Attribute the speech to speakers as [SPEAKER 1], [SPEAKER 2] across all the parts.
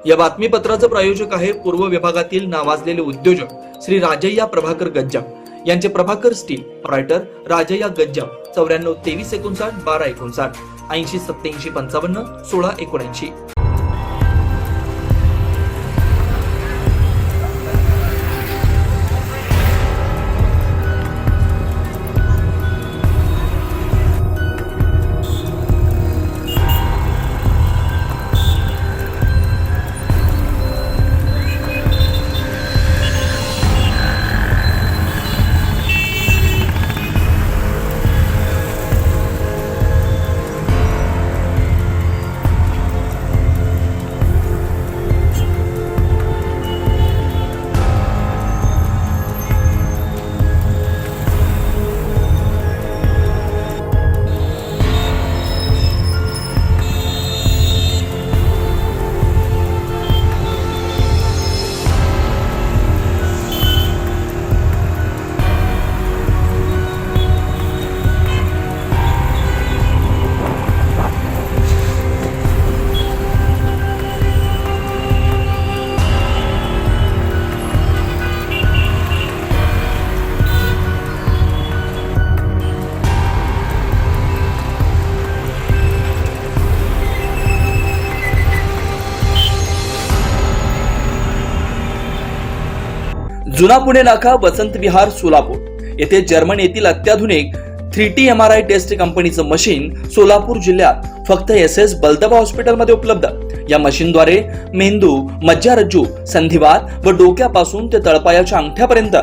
[SPEAKER 1] या बातमीपत्राचं प्रायोजक आहे पूर्व विभागातील नावाजलेले उद्योजक श्री राजय्या प्रभाकर गज्जाम यांचे प्रभाकर स्टील, रायटर राजय्या गज्जाम 94 23 59 12 59 80 87 55 16 79. जुना पुणे नाका, वसंत विहार, सोलापूर येथे जर्मन येथील अत्याधुनिक 3T MRI टेस्ट कंपनीचं मशीन सोलापूर जिल्ह्यात फक्त SS बलदबा हॉस्पिटलमध्ये उपलब्ध. या मशीनद्वारे मेंदू, मज्जारज्जू, संधिवात व डोक्यापासून ते तळपायाच्या अंगठ्यापर्यंत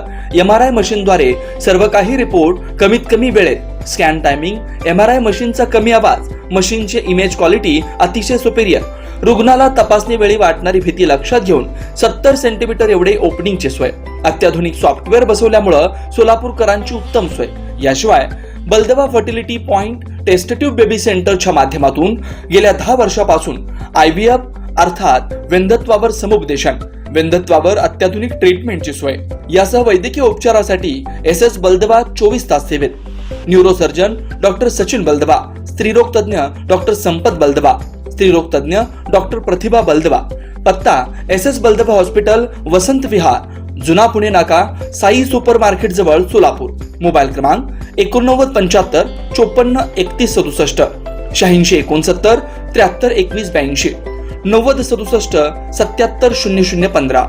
[SPEAKER 1] MRI मशीनद्वारे सर्व काही रिपोर्ट कमीत कमी वेळेत. स्कॅन टायमिंग, MRI मशीनचा कमी आवाज, मशीनचे इमेज क्वालिटी अतिशय सुपेरियर. रुग्णाला तपासणी वेळी वाटणारी भीती लक्षात घेऊन 70 सेंटीमीटर एवढे ओपनिंगची सोय. अत्याधुनिक सॉफ्टवेअर बसवल्यामुळे सोलापूरकरांची उत्तम सोय. याशिवाय बलदबा फर्टिलिटी पॉइंट टेस्टेटिव्ह बेबी सेंटरच्या माध्यमातून गेल्या 10 वर्षापासून IVF अर्थात वेंधत्वावर समुपदेशन, वेंधत्वावर अत्याधुनिक ट्रीटमेंटची सोय. यासह वैद्यकीय उपचारासाठी SS बलदबा 24 तास सेवेत. न्यूरोसर्जन डॉक्टर सचिन बलदबा, स्त्रीरोग तज्ञ डॉक्टर संपत बलदबा, स्त्रीरोग तज्ञ डॉक्टर प्रतिभा बलदबा. पत्ता SS बलदबा हॉस्पिटल, वसंत विहार, जुना पुणे नाका, साई सुपर मार्केट जवळ, सोलापूर. मोबाईल क्रमांक 89 75 54 31 67, 86 69 73 21 82, 90 67 77 00 15.